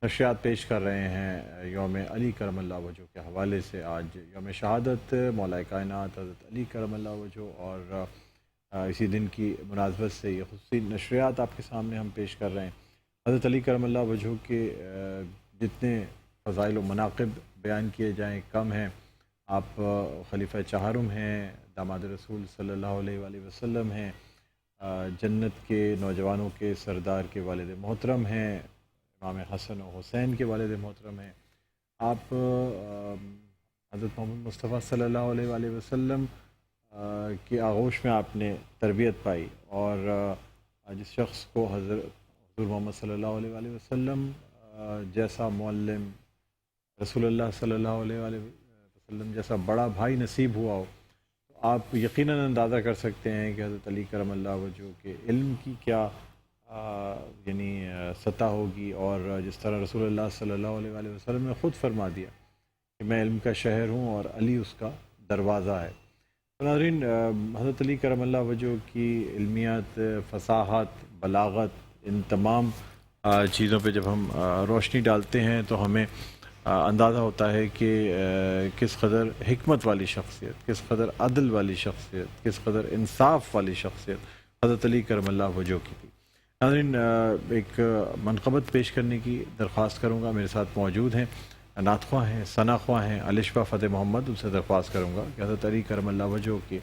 نشریات پیش کر رہے ہیں یوم علی کرم اللہ وجہ کے حوالے سے۔ آج یوم شہادت مولا کائنات حضرت علی کرم اللہ وجہ، اور اسی دن کی مناسبت سے یہ خصوصی نشریات آپ کے سامنے ہم پیش کر رہے ہیں۔ حضرت علی کرم اللہ وجہ کے جتنے فضائل و مناقب بیان کیے جائیں کم ہیں۔ آپ خلیفہ چہارم ہیں، داماد رسول صلی اللہ علیہ وآلہ وسلم ہیں، جنت کے نوجوانوں کے سردار کے والد محترم ہیں، امام حسن و حسین کے والد محترم ہیں۔ آپ حضرت محمد مصطفیٰ صلی اللہ علیہ وآلہ وسلم کی آغوش میں آپ نے تربیت پائی، اور جس شخص کو حضور محمد صلی اللہ علیہ وآلہ وسلم جیسا معلم، رسول اللہ صلی اللہ علیہ وآلہ وسلم جیسا بڑا بھائی نصیب ہوا ہو، تو آپ یقیناً اندازہ کر سکتے ہیں کہ حضرت علی کرم اللہ وجہ کے علم کی کیا یعنی سطح ہوگی، اور جس طرح رسول اللہ صلی اللہ علیہ وآلہ وسلم نے خود فرما دیا کہ میں علم کا شہر ہوں اور علی اس کا دروازہ ہے۔ ناظرین، حضرت علی کرم اللہ وجہ کی علمیات، فصاحت، بلاغت، ان تمام چیزوں پہ جب ہم روشنی ڈالتے ہیں تو ہمیں اندازہ ہوتا ہے کہ کس قدر حکمت والی شخصیت، کس قدر عدل والی شخصیت، کس قدر انصاف والی شخصیت حضرت علی کرم اللہ وجہ کی تھی۔ ناظرین، ایک منقبت پیش کرنے کی درخواست کروں گا۔ میرے ساتھ موجود ہیں، نعت خواں ہیں، ثنا خواں ہیں، الشفا فتح محمد۔ ان سے درخواست کروں گا کہ حضرت علی کرم اللہ وجہ کے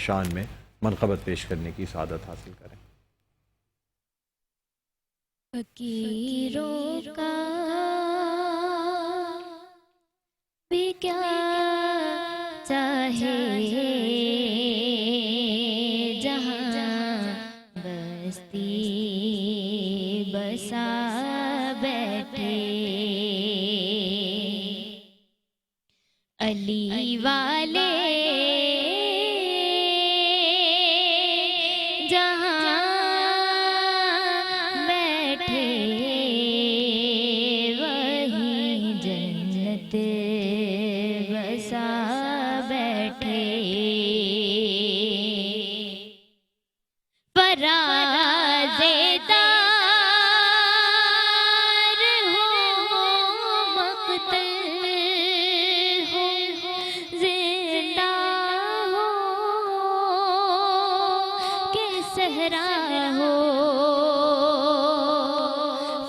شان میں منقبت پیش کرنے کی سعادت حاصل کریں۔ فقیروں کا بھی کیا چاہے جہاں بستی بسا بیٹھے، علی والے جہاں بیٹھے وہیں جنت بسا بیٹھے، فراز دار ہو مقتل ہو زندہ ہو کہ صحرا ہو،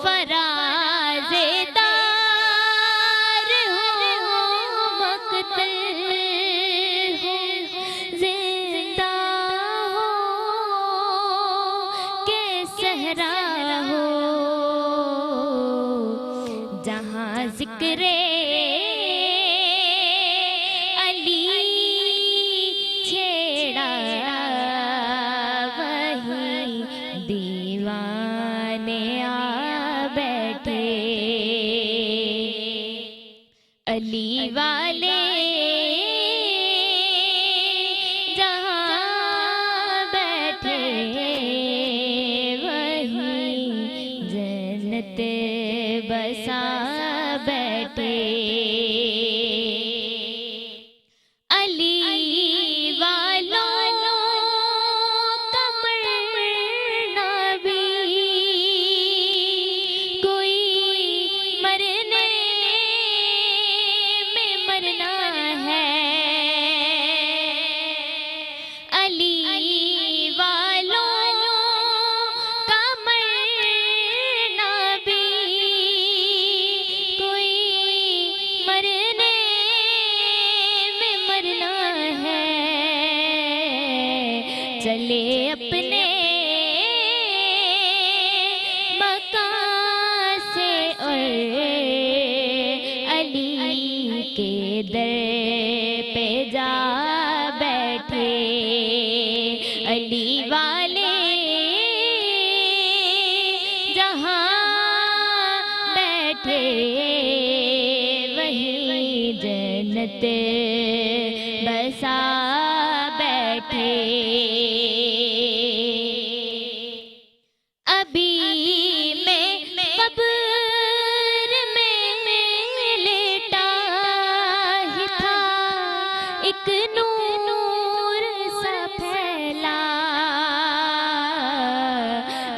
فراز دار ہو مقتل ہو زندہ ہو کہ صحرا ہو، جہاں ذکر علی چھیڑا وہیں دیوانے آ بیٹھے، علی والے جہاں بیٹھے وہیں جنت بسا بیٹھے، علی والوں کا مرنا بھی کوئی مرنے میں مرنا ہے، علی والوں کا مرنا بھی کوئی مرنے میں مرنا ہے، چلے اپنے مکان سے اور علی کے در پہ جا بیٹھے، علی والے جہاں بیٹھے وہیں جنت بسا بیٹھے، ابھی میں قبر میں لیٹا ہی تھا، ایک نور سا پھیلا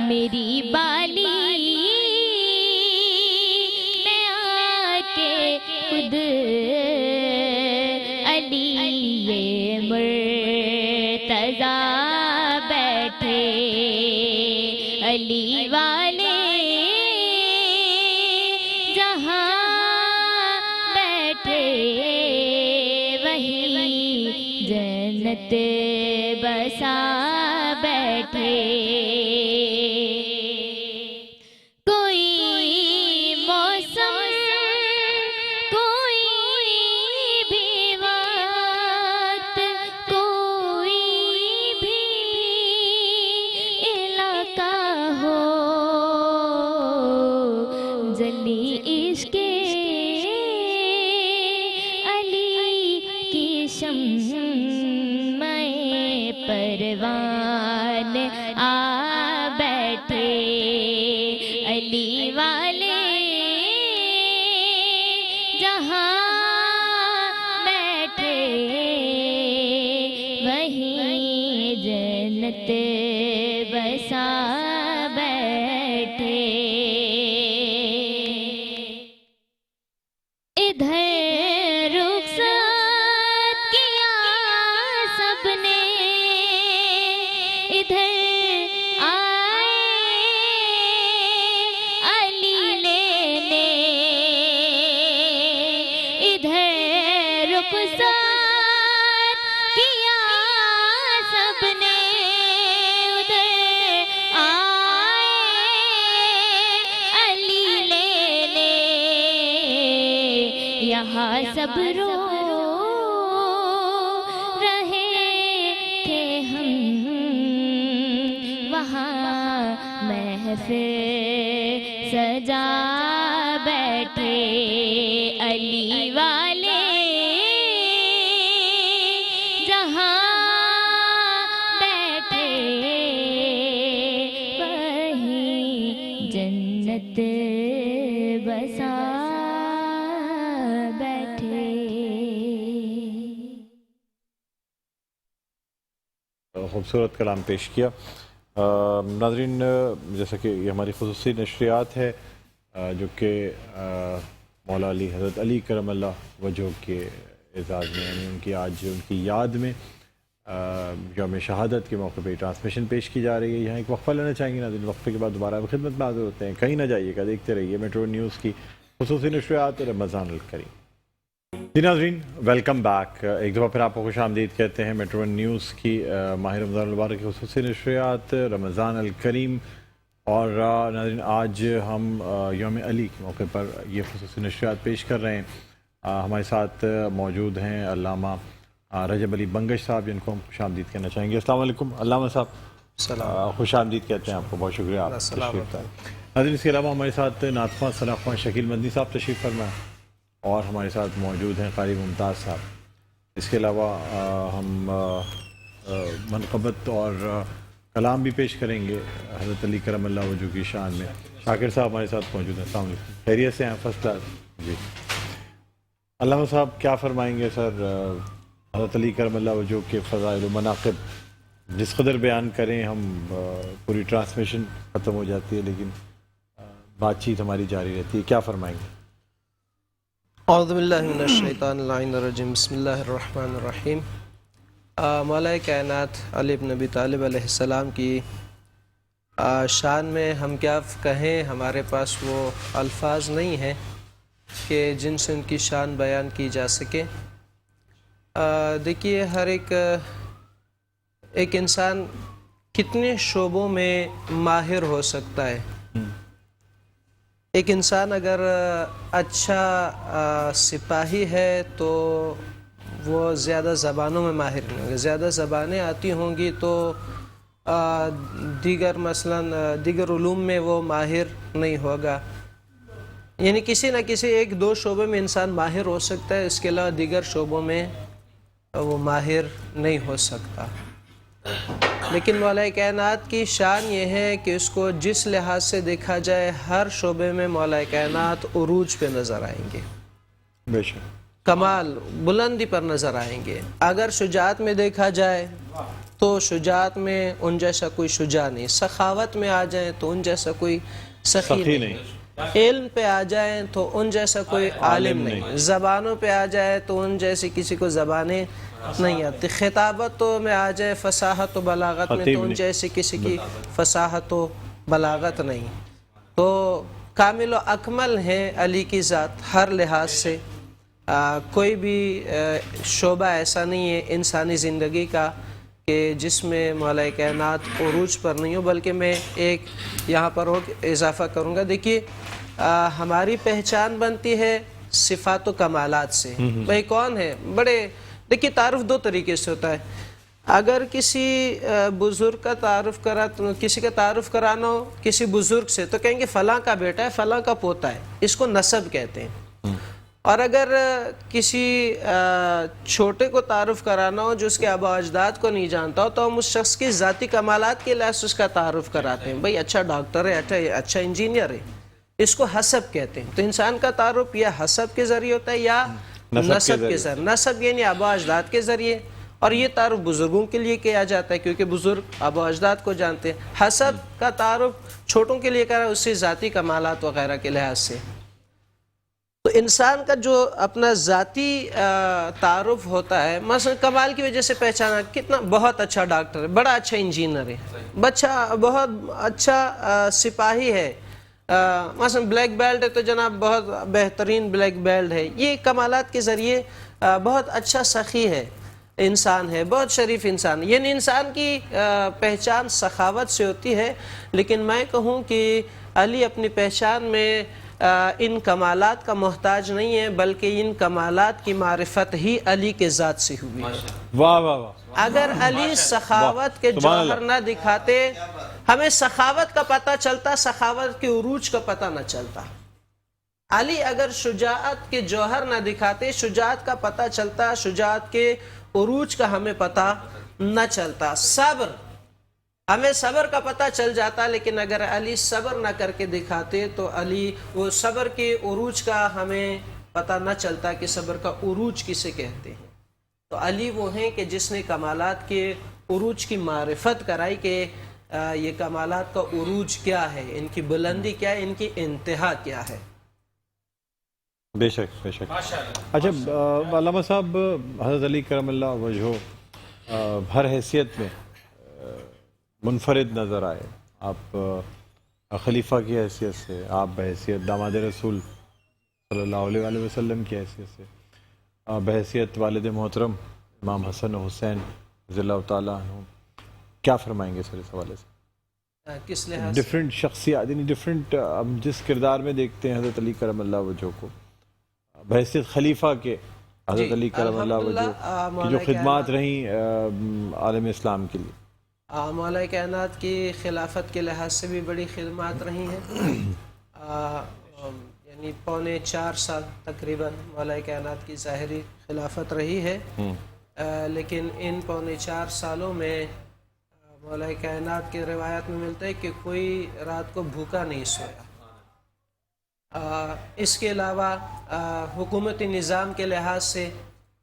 میری بالی خود علی مرتضیٰ بیٹھے، علی والے جہاں بیٹھے وہی جنت بسا بیٹھے۔ کوئی موسم کوئی بھی وقت کوئی بھی علاقہ ہو، جلی عشق علی کی شمع پروان آ بیٹھے، علی والے جہاں بیٹھے وہیں جنت بسا بیٹھے۔ ادھر رخصت کیا سب نے، ادھر آئے علی لینے، ادھر رخصت کیا سب نے، ادھر آئے علی لینے، یہاں سب رو رہے تھے ہم، وہاں محفل سجا بیٹھے، علی والے جہاں بیٹھے وہیں جنت بسا بیٹھے۔ خوبصورت کلام پیش کیا۔ ناظرین، جیسا کہ یہ ہماری خصوصی نشریات ہے جو کہ مولا علی حضرت علی کرم اللہ وجہ کے اعزاز میں، یعنی ان کی آج ان کی یاد میں یوم شہادت کے موقع پہ ٹرانسمیشن پیش کی جا رہی ہے۔ یہاں ایک وقفہ لینا چاہیں گے ناظرین، وقفے کے بعد دوبارہ خدمت میں حاضر ہوتے ہیں۔ کہیں نہ جائیے گا، دیکھتے رہیے میٹرو نیوز کی خصوصی نشریات رمضان الکریم۔ جی ناظرین، ویلکم بیک، ایک دفعہ پھر آپ کو خوش آمدید کہتے ہیں میٹرو نیوز کی ماہ رمضان المبارک کی خصوصی نشریات رمضان الکریم۔ اور ناظرین، آج ہم یوم علی کے موقع پر یہ خصوصی نشریات پیش کر رہے ہیں۔ ہمارے ساتھ موجود ہیں علامہ رجب علی بنگش صاحب، جن کو ہم خوش آمدید کہنا چاہیں گے۔ السلام علیکم علامہ صاحب، خوش آمدید کہتے ہیں آپ کو، بہت شکریہ آپ تشریف لائے۔ ناظرین، اس کے علاوہ ہمارے ساتھ نعت خواں ثنا خواں شکیل مدنی صاحب تشریف فرمائے، اور ہمارے ساتھ موجود ہیں قاری ممتاز صاحب۔ اس کے علاوہ ہم منقبت اور کلام بھی پیش کریں گے حضرت علی کرم اللہ وجہ کی شان میں۔ شاکر صاحب ہمارے ساتھ موجود ہیں۔ السلام علیکم، خیریت سے ہیں؟ فرسٹ کلاس جی۔ علامہ صاحب کیا فرمائیں گے سر؟ حضرت علی کرم اللہ وجہ کے فضائل و مناقب جس قدر بیان کریں ہم پوری ٹرانسمیشن ختم ہو جاتی ہے، لیکن بات چیت ہماری جاری رہتی ہے۔ کیا فرمائیں گے؟ اعوذ باللہ من الشیطان اللعین الرجیم، بسم اللہ الرحمن الرحیم۔ مولا کائنات علی بن ابی طالب علیہ السلام کی شان میں ہم کیا کہیں، ہمارے پاس وہ الفاظ نہیں ہیں کہ جن سے ان کی شان بیان کی جا سکے۔ دیکھیے، ہر ایک انسان کتنے شعبوں میں ماہر ہو سکتا ہے۔ ایک انسان اگر اچھا سپاہی ہے تو وہ زیادہ زبانوں میں ماہر نہیں ہوگا، زیادہ زبانیں آتی ہوں گی تو دیگر علوم میں وہ ماہر نہیں ہوگا۔ یعنی کسی نہ کسی ایک دو شعبے میں انسان ماہر ہو سکتا ہے، اس کے علاوہ دیگر شعبوں میں وہ ماہر نہیں ہو سکتا۔ لیکن مولا کائنات کی شان یہ ہے کہ اس کو جس لحاظ سے دیکھا جائے ہر شعبے میں مولا کائنات عروج پہ نظر آئیں گے، بے شک کمال بلندی پر نظر آئیں گے۔ اگر شجاعت میں دیکھا جائے تو شجاعت میں ان جیسا کوئی شجاع نہیں، سخاوت میں آ جائیں تو ان جیسا کوئی سخی نہیں، علم پہ آ جائیں تو ان جیسا کوئی عالم نہیں، زبانوں پہ آ جائے تو ان جیسی کسی کو زبانیں نہیں آتی، خطابتوں میں آ جائے فصاحت و بلاغت میں تو ان جیسی کسی کی فصاحت و بلاغت نہیں۔ تو کامل و اکمل ہے علی کی ذات ہر لحاظ سے، کوئی بھی شعبہ ایسا نہیں ہے انسانی زندگی کا کہ جس میں مولا کائنات عروج پر نہیں ہو، بلکہ میں ایک یہاں پر اضافہ کروں گا۔ دیکھیے ہماری پہچان بنتی ہے صفات و کمالات سے، بھائی کون ہے بڑے، دیکھیے تعارف دو طریقے سے ہوتا ہے۔ اگر کسی بزرگ کا تعارف کسی کا تعارف کرانا ہو کسی بزرگ سے تو کہیں گے فلاں کا بیٹا ہے، فلاں کا پوتا ہے، اس کو نسب کہتے ہیں۔ اور اگر کسی چھوٹے کو تعارف کرانا ہو جو اس کے آبا اجداد کو نہیں جانتا ہو تو ہم اس شخص کی ذاتی کمالات کے لحاظ سے اس کا تعارف کراتے ہیں، بھئی اچھا ڈاکٹر ہے، اچھا انجینئر ہے، اس کو حسب کہتے ہیں۔ تو انسان کا تعارف یا حسب کے ذریعے ہوتا ہے یا نسب کے ذریعے، نسب یعنی آبا اجداد کے ذریعے، اور یہ تعارف بزرگوں کے لیے کیا جاتا ہے کیونکہ بزرگ آبا اجداد کو جانتے ہیں۔ حسب کا تعارف چھوٹوں کے لیے کرا ہے اس سے ذاتی کمالات وغیرہ کے لحاظ سے۔ تو انسان کا جو اپنا ذاتی تعارف ہوتا ہے، مثلا کمال کی وجہ سے پہچانا، کتنا بہت اچھا ڈاکٹر ہے، بڑا اچھا انجینئر ہے، بہت اچھا سپاہی ہے، مثلا بلیک بیلٹ ہے تو جناب بہت بہترین بلیک بیلٹ ہے، یہ کمالات کے ذریعے بہت اچھا سخی ہے، انسان ہے، بہت شریف انسان ہے۔ یعنی انسان کی پہچان سخاوت سے ہوتی ہے، لیکن میں کہوں کہ علی اپنی پہچان میں ان کمالات کا محتاج نہیں ہے، بلکہ ان کمالات کی معرفت ہی علی کے ذات سے ہوئی ہے۔ واہ واہ واہ، اگر علی سخاوت کے جوہر نہ دکھاتے، ہمیں سخاوت کا پتہ چلتا، سخاوت کے عروج کا پتہ نہ چلتا۔ علی اگر شجاعت کے جوہر نہ دکھاتے، شجاعت کا پتہ چلتا، شجاعت کے عروج کا ہمیں پتہ نہ چلتا۔ صبر، ہمیں صبر کا پتہ چل جاتا، لیکن اگر علی صبر نہ کر کے دکھاتے تو علی وہ صبر کے عروج کا ہمیں پتہ نہ چلتا کہ صبر کا عروج کسے کہتے ہیں۔ تو علی وہ ہیں کہ جس نے کمالات کے عروج کی معرفت کرائی کہ یہ کمالات کا عروج کیا ہے، ان کی بلندی کیا ہے، ان کی انتہا کیا ہے۔ بے شک بے شک۔ اچھا علامہ صاحب، حضرت علی کرم اللہ وجہہ ہر حیثیت میں منفرد نظر آئے، آپ خلیفہ کی حیثیت سے، آپ بحیثیت داماد رسول صلی اللہ علیہ وآلہ وسلم کی حیثیت سے، بحیثیت والد محترم امام حسن و حسین رضی اللہ تعالیٰ عنہ، کیا فرمائیں گے سر اس حوالے سے؟ کس لحاظ ڈفرینٹ شخصیات، یعنی ڈفرینٹ ہم جس کردار میں دیکھتے ہیں حضرت علی کرم اللہ وجہہ کو، بحیثیت خلیفہ کے حضرت علی کرم اللہ وجہہ کی جو خدمات رہیں عالم اسلام کے لیے، مولا کائنات کی خلافت کے لحاظ سے بھی بڑی خدمات رہی ہیں، یعنی 4.25 سال تقریباً مولا کائنات کی ظاہری خلافت رہی ہے، لیکن ان 4.25 سالوں میں مولا کائنات کے روایات میں ملتا ہے کہ کوئی رات کو بھوکا نہیں سویا۔ اس کے علاوہ حکومتی نظام کے لحاظ سے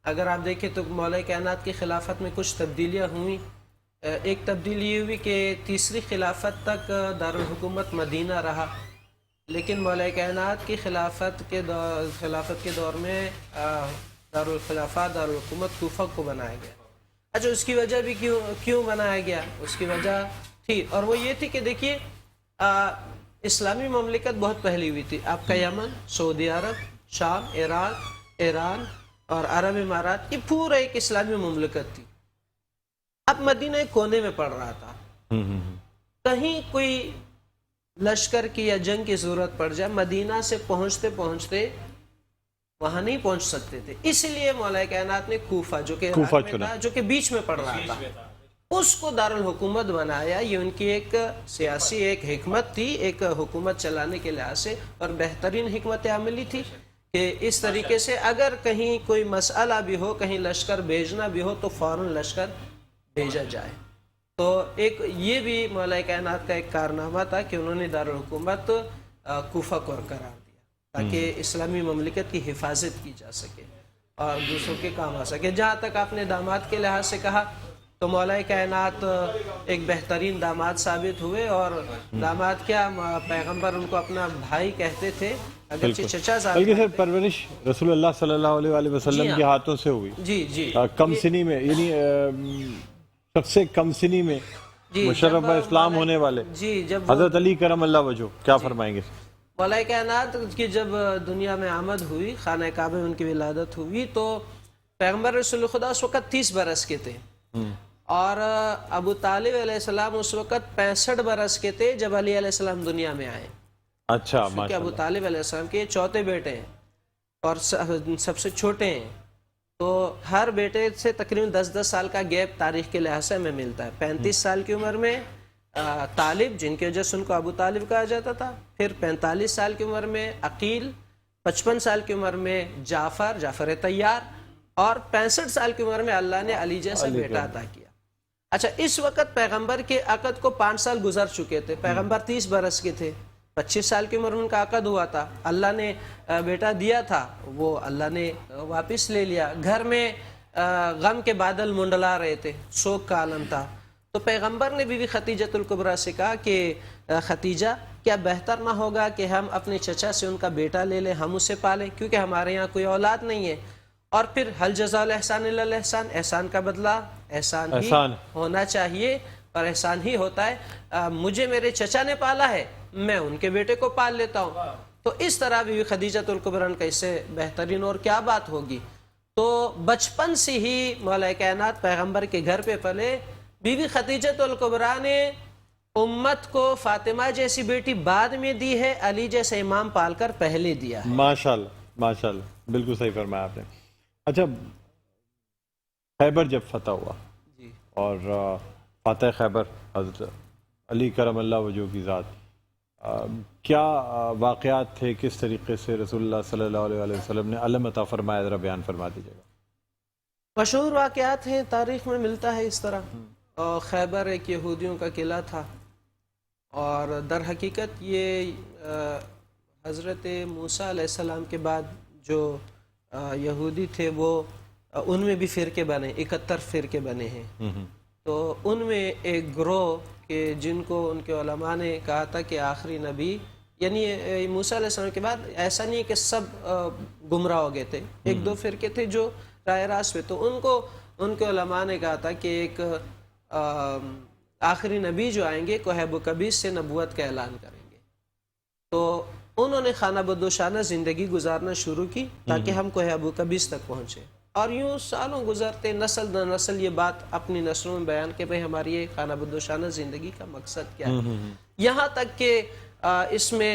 اگر آپ دیکھیں تو مولا کائنات کی خلافت میں کچھ تبدیلیاں ہوئیں۔ ایک تبدیلی یہ ہوئی کہ تیسری خلافت تک دارالحکومت مدینہ رہا، لیکن مولا کائنات کی خلافت کے دور میں دارالخلافہ دارالحکومت کوفہ کو بنایا گیا۔ اچھا، اس کی وجہ بھی کیوں بنایا گیا؟ اس کی وجہ تھی، اور وہ یہ تھی کہ دیکھیے اسلامی مملکت بہت پہلی ہوئی تھی، آپ کا یمن، سعودی عرب، شام، عراق، ایران اور عرب امارات، یہ پورا ایک اسلامی مملکت تھی۔ اب مدینہ ایک کونے میں پڑ رہا تھا، کہیں کوئی لشکر کی یا جنگ کی ضرورت پڑ جائے، مدینہ سے پہنچتے پہنچتے وہاں نہیں پہنچ سکتے تھے، اس لیے مولا کائنات نے کوفہ جو کہ جو کہ بیچ میں پڑ رہا تھا اس کو دارالحکومت بنایا۔ یہ ان کی ایک سیاسی ایک حکمت تھی، ایک حکومت چلانے کے لحاظ سے، اور بہترین حکمت عملی تھی کہ اس طریقے سے اگر کہیں کوئی مسئلہ بھی ہو، کہیں لشکر بھیجنا بھی ہو تو فوراً لشکر بھیجا جائے۔ تو ایک یہ بھی مولا کائنات کا ایک کارنامہ تھا کہ انہوں نے دارالحکومت کوفہ کو قرار دیا تاکہ اسلامی مملکت کی حفاظت کی جا سکے اور دوسروں کے کام آ سکے۔ جہاں تک آپ نے داماد کے لحاظ سے کہا تو مولا کائنات ایک بہترین داماد ثابت ہوئے، اور داماد کیا، پیغمبر ان کو اپنا بھائی کہتے تھے، اگرچہ چچا بلکہ سر پرورش رسول اللہ صلی اللہ علیہ وآلہ وسلم کے ہاتھوں سے ہوئی، جی جی کم سنی میں، یعنی سب سے کم سنی میں مشرف اسلام ہونے والے جی جب حضرت علی کرم اللہ وجہ، کیا فرمائیں گے؟ مولا کائنات کی جب دنیا میں آمد ہوئی، خانہ کعبہ میں ان کی ولادت ہوئی، تو پیغمبر رسول خدا اس وقت 30 برس کے تھے، اور ابو طالب علیہ السلام اس وقت 65 برس کے تھے جب علی علیہ السلام دنیا میں آئے۔ اچھا، کیونکہ ابو طالب علیہ السلام کے چوتھے بیٹے ہیں اور سب سے چھوٹے ہیں، تو ہر بیٹے سے تقریباً 10-10 سال کا گیپ تاریخ کے لحاظ سے ہمیں ملتا ہے۔ 35 سال کی عمر میں طالب، جن کی وجہ سے ان کو ابو طالب کہا جاتا تھا، پھر 45 سال کی عمر میں عقیل، 55 سال کی عمر میں جعفر طیار، اور 65 سال کی عمر میں اللہ نے علی جیسا بیٹا عطا کیا۔ اچھا، اس وقت پیغمبر کے عقد کو 5 سال گزر چکے تھے، پیغمبر 30 برس کے تھے، 25 سال کی عمر میں ان کا عقد ہوا تھا، اللہ نے بیٹا دیا تھا، وہ اللہ نے واپس لے لیا، گھر میں غم کے بادل منڈلا رہے تھے، سوگ کا عالم تھا، تو پیغمبر نے بیوی خدیجۃ الکبریٰ سے کہا کہ خدیجہ، کیا بہتر نہ ہوگا کہ ہم اپنے چچا سے ان کا بیٹا لے لیں، ہم اسے پالیں، کیونکہ ہمارے یہاں کوئی اولاد نہیں ہے، اور پھر حل جزاء الاحسان الا الاحسان، احسان کا بدلہ احسان ہی ہونا چاہیے، اور احسان ہی ہوتا ہے، مجھے میرے چچا نے پالا ہے، میں ان کے بیٹے کو پال لیتا ہوں، تو اس طرح بیوی خدیجۃ الکبریٰ کا اس سے بہترین اور کیا بات ہوگی۔ تو بچپن سے ہی مولا کائنات پیغمبر کے گھر پہ پلے، بیوی خدیجۃ الکبریٰ نے امت کو فاطمہ جیسی بیٹی بعد میں دی ہے، علی جیسا امام پال کر پہلے دیا ہے۔ ماشاءاللہ ماشاءاللہ، بالکل صحیح فرمایا آپ نے۔ اچھا، خیبر جب فتح ہوا اور فاتح خیبر حضرت علی کرم اللہ وجہ کی ذات، کیا واقعات تھے، کس طریقے سے رسول اللہ صلی اللہ علیہ وآلہ وسلم نے علم عطا فرمایا، ذرا بیان فرما دیجیے گا۔ مشہور واقعات ہیں، تاریخ میں ملتا ہے اس طرح، اور خیبر ایک یہودیوں کا قلعہ تھا، اور در حقیقت یہ حضرت موسیٰ علیہ السلام کے بعد جو یہودی تھے، وہ ان میں بھی فرقے بنے، 71 فرقے بنے ہیں، تو ان میں ایک گروہ کہ جن کو ان کے علماء نے کہا تھا کہ آخری نبی، یعنی موسیٰ علیہ السلام کے بعد ایسا نہیں ہے کہ سب گمراہ ہو گئے تھے، 1-2 فرقے تھے جو راہ راست پہ، تو ان کے علماء نے کہا تھا کہ ایک آخری نبی جو آئیں گے کوہ بقبیس سے نبوت کا اعلان کریں گے، تو انہوں نے خانہ بدوشانہ زندگی گزارنا شروع کی تاکہ ہم کوہ بقبیس تک پہنچے، اور یوں سالوں گزرتے، نسل در نسل یہ بات اپنی نسلوں میں بیان کہ بھئی ہماری یہ خانہ بدوشانہ زندگی کا مقصد کیا ہے، یہاں تک کہ اس میں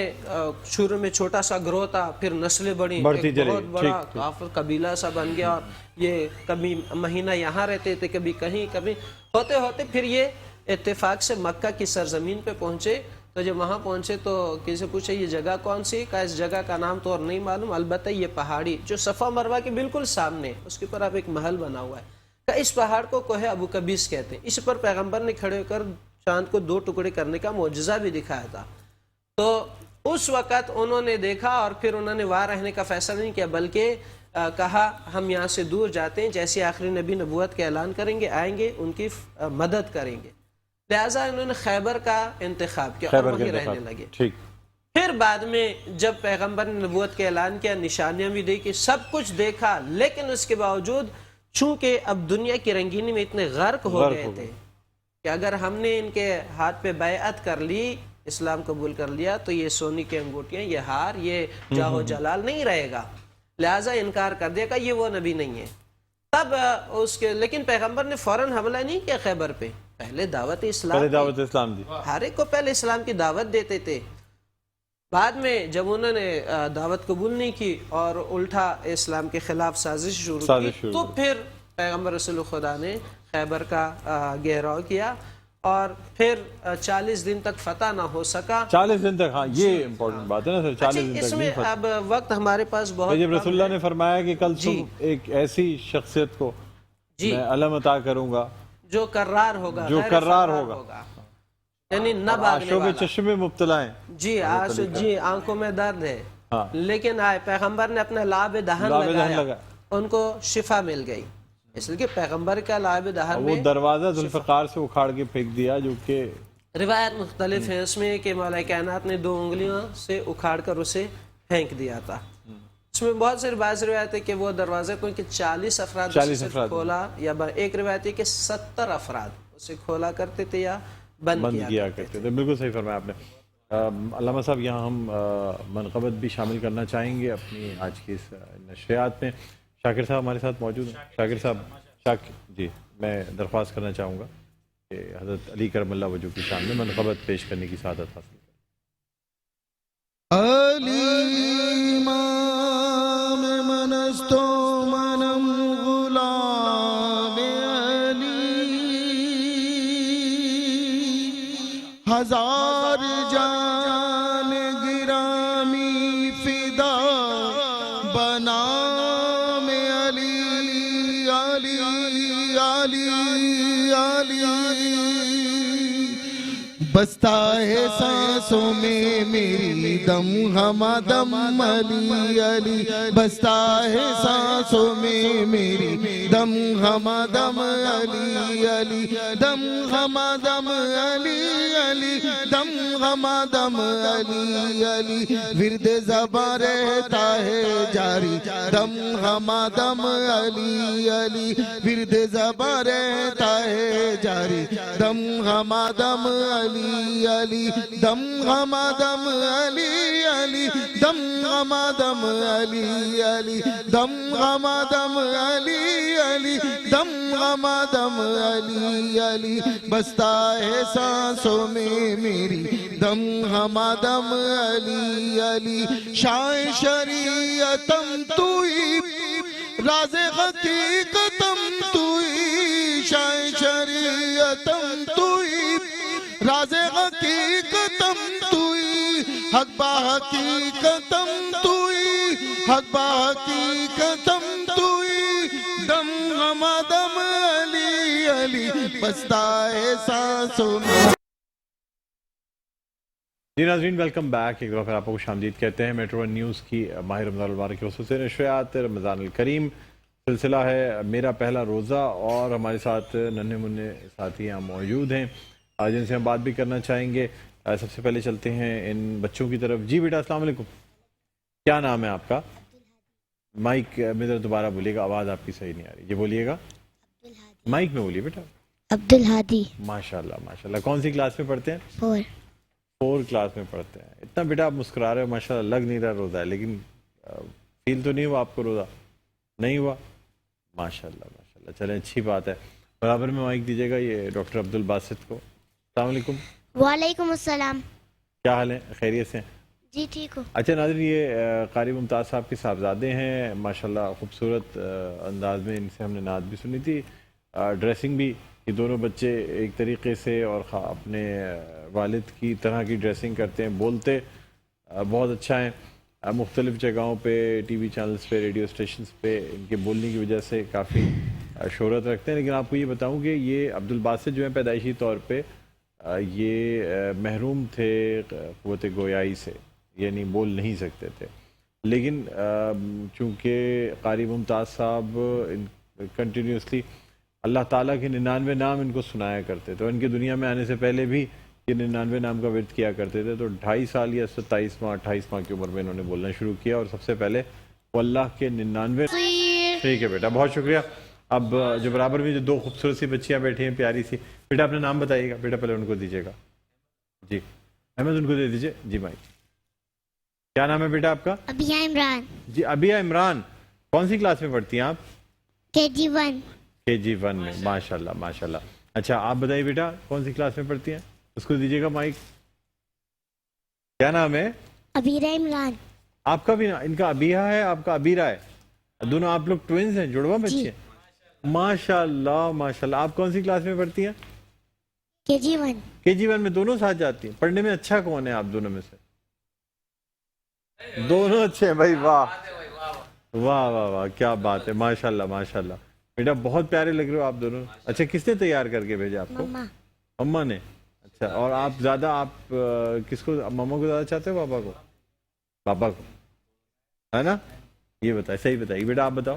شروع میں چھوٹا سا گروہ تھا، پھر نسلیں بڑی، بہت بڑا کافر قبیلہ سا بن گیا، اور یہ کبھی مہینہ یہاں رہتے تھے، کبھی کہیں، کبھی ہوتے ہوتے پھر یہ اتفاق سے مکہ کی سرزمین پہ پہنچے۔ تو جب وہاں پہنچے تو کسی سے پوچھے یہ جگہ کون سی، کہا اس جگہ کا نام تو اور نہیں معلوم، البتہ یہ پہاڑی جو صفا مروہ کے بالکل سامنے، اس کے اوپر اب ایک محل بنا ہوا ہے، کہ اس پہاڑ کو کوہ ابو قبیس کہتے ہیں، اس پر پیغمبر نے کھڑے ہو کر چاند کو 2 ٹکڑے کرنے کا معجزہ بھی دکھایا تھا۔ تو اس وقت انہوں نے دیکھا، اور پھر انہوں نے وہاں رہنے کا فیصلہ نہیں کیا، بلکہ کہا ہم یہاں سے دور جاتے ہیں، جیسے آخری نبی نبوت کا اعلان کریں گے، آئیں گے، ان کی مدد کریں گے، لہٰذا انہوں نے خیبر کا انتخاب کیا اور وہیں رہنے لگے۔ پھر بعد میں جب پیغمبر نے نبوت کا اعلان کیا، نشانیاں بھی دیکھی، سب کچھ دیکھا، لیکن اس کے باوجود چونکہ اب دنیا کی رنگینی میں اتنے غرق ہو گئے تھے کہ اگر ہم نے ان کے ہاتھ پہ بیعت کر لی، اسلام قبول کر لیا، تو یہ سونے کی انگوٹیاں، یہ ہار، یہ جاہ و جلال نہیں رہے گا، لہٰذا انکار کر دیا کہ یہ وہ نبی نہیں ہے۔ تب اس کے لیکن پیغمبر نے فوراً حملہ نہیں کیا خیبر پہ، پہلے دعوت اسلام دی، ہر ایک کو پہلے اسلام کی دعوت دیتے تھے، بعد میں جب انہوں نے دعوت قبول نہیں کی اور الٹا اسلام کے خلاف سازش شروع کی، تو پھر پیغمبر رسول خدا نے خیبر کا گھیراؤ کیا، اور پھر 40 دن تک فتح نہ ہو سکا۔ 40 دن تک، ہاں یہ امپورٹنٹ بات ہے نا سر، 40 دن تک اس میں اب وقت ہمارے پاس بہت، جب رسول اللہ نے فرمایا کہ کل تم ایک ایسی شخصیت کو میں علم عطا کروں گا جو کرار ہوگا، یعنی نہ بھاگنے والا، چشمے مبتلا ہیں، جی آنکھوں میں درد ہے، لیکن آئے پیغمبر نے اپنا لعاب دہن لگایا، ان کو شفا مل گئی، اس لیے کہ پیغمبر کا لعب دہر وہ میں دروازہ ذوالفقار سے اکھاڑ کے پھینک دیا جو کہ روایت مختلف ہیں اس میں کہ مولا کائنات نے 2 انگلیوں سے اکھاڑ کر اسے پھینک دیا تھا. اس میں بہت سے بعض روایت ہے کہ وہ دروازہ کو کہ 40 افراد اسے صرف کھولا یا ایک روایت ہے کہ 70 افراد اسے کھولا کرتے تھے یا بند کیا کرتے تھے. بالکل صحیح فرمایا آپ نے. علامہ صاحب یہاں ہم منقبت بھی شامل کرنا چاہیں گے اپنی آج کی اس نشریات میں. شاکر صاحب ہمارے ساتھ موجود ہیں. شاکر صاحب جی میں درخواست کرنا چاہوں گا کہ حضرت علی کرم اللہ وجہ کی شان میں منقبت پیش کرنے کی سعادت حاصل کریں. علی امام منست و منم غلام علی ہزار جان گرامی فدا بنام علی علی علی علی بستا ہے سانسوں میں میری دم ہما دم علی علی بستا ہے سانسوں میں میری دم ہما دم علی علی دم ہما دم علی علی دم ہما دم علی علی ورد زباں رہتا ہے جاری دم ہما دم علی علی ورد زباں رہتا ہے جاری دم ہما دم علی علی دم ہما دم علی علی دم ہما دم علی علی دم ہما دم علی علی دم ہما دم علی علی بستا ہے سانسوں میں میری دم ہما دم علی علی شائع شریعتم توئی راز حقیقتم توئی شائع شریعتم توئی راز حقیقتم توئی حق با حقیقتم توئی حق با حقیقتم توئی دم ہما دم علی علی بستا ہے سانسوں میں. جی ناظرین ویلکم بیک. ایک دفعہ پھر آپ کو خوش آمدید کہتے ہیں. میٹرو ون نیوز کی ماہ رمضان المبارک کی خصوصی نشریات رمضان الکریم سلسلہ ہے میرا پہلا روزہ اور ہمارے ساتھ ننھے منھے ساتھی یہاں موجود ہیں جن سے ہم بات بھی کرنا چاہیں گے. سب سے پہلے چلتے ہیں ان بچوں کی طرف. جی بیٹا السلام علیکم, کیا نام ہے آپ کا؟ مائک میں ذرا دوبارہ بولیے گا, آواز آپ کی صحیح نہیں آ رہی. جی بولیے گا, مائک میں بولیے بیٹا. عبد الحادی. ماشاء اللہ ماشاء اللہ. کون سی کلاس میں پڑھتے ہیں؟ 4. 4 کلاس میں پڑھتے ہیں. اتنا بیٹا آپ مسکرا رہے ہو ماشاء اللہ, لگ نہیں رہا روزہ ہے, لیکن فیل تو نہیں ہوا آپ کو روزہ؟ نہیں ہوا ماشاء اللہ ماشاء اللہ. چلیں اچھی بات ہے. برابر میں مائک دیجیے گا یہ ڈاکٹر عبد الباسط کو. السلام علیکم. وعلیکم السلام. کیا حال ہے, خیریت سے؟ جی ٹھیک ہو. اچھا ناظرین, یہ قاری ممتاز صاحب کے صاحبزادے ہیں ماشاءاللہ. خوبصورت انداز میں ان سے ہم نے نعت بھی سنی تھی, ڈریسنگ بھی. یہ دونوں بچے ایک طریقے سے اور اپنے والد کی طرح کی ڈریسنگ کرتے ہیں, بولتے بہت اچھا ہیں. مختلف جگہوں پہ ٹی وی چینلز پہ ریڈیو اسٹیشنز پہ ان کے بولنے کی وجہ سے کافی شہرت رکھتے ہیں. لیکن آپ کو یہ بتاؤں کہ یہ عبد الباسط جو ہیں پیدائشی طور پہ یہ محروم تھے قوت گویائی سے, یعنی بول نہیں سکتے تھے. لیکن چونکہ قاری ممتاز صاحب کنٹینیوسلی اللہ تعالیٰ کے 99 نام ان کو سنایا کرتے تھے, اور ان کے دنیا میں آنے سے پہلے بھی یہ 99 نام کا ورد کیا کرتے تھے. تو 2.5 سال یا 27 ماہ 28 ماہ کی عمر میں انہوں نے بولنا شروع کیا, اور سب سے پہلے وہ اللہ کے 99. ٹھیک ہے بیٹا, بہت شکریہ. اب جو برابر میں جو 2 خوبصورت سی بچیاں بیٹھی ہیں پیاری سی, بیٹا اپنا نام بتائیے گا. بیٹا پہلے ان کو دیجیے گا. جی احمد ان کو دے دیجیے. جی بھائی کیا نام ہے بیٹا آپ کا؟ ابیہ عمران. جی ابیہ عمران. کون سی کلاس میں پڑھتی ہیں آپ؟ KG1. KG1 میں. ماشاء اللہ ماشاء اللہ. اچھا آپ بتائیے بیٹا کون سی کلاس میں پڑھتی ہیں؟ اس کو دیجیے گا مائک. کیا نام ہے؟ ابیرہ عمران. آپ کا بھی ان کا ابیہ ہے, آپ کا ابیرہ ہے, دونوں آپ لوگ ٹوینز ہیں, جڑواں بچے ہیں. ماشاء اللہ ماشاء اللہ. آپ کون سی کلاس میں پڑھتی ہیں؟ KG1. KG1 میں. دونوں ساتھ جاتی ہیں. پڑھنے میں اچھا کون ہے آپ دونوں میں سے؟ دونوں اچھے ہیں بھائی. واہ واہ واہ واہ, کیا بات ہے. ماشاء اللہ ماشاء اللہ. بیٹا بہت پیارے لگ رہے ہو آپ دونوں. اچھا کس نے تیار کر کے بھیجا آپ کو؟ مما. مما نے. اچھا, اور آپ زیادہ آپ کس کو, مما کو زیادہ چاہتے ہو پاپا کو؟ پاپا کو ہے نا. یہ بتائیں, صحیح بتائیے بیٹا, آپ بتاؤ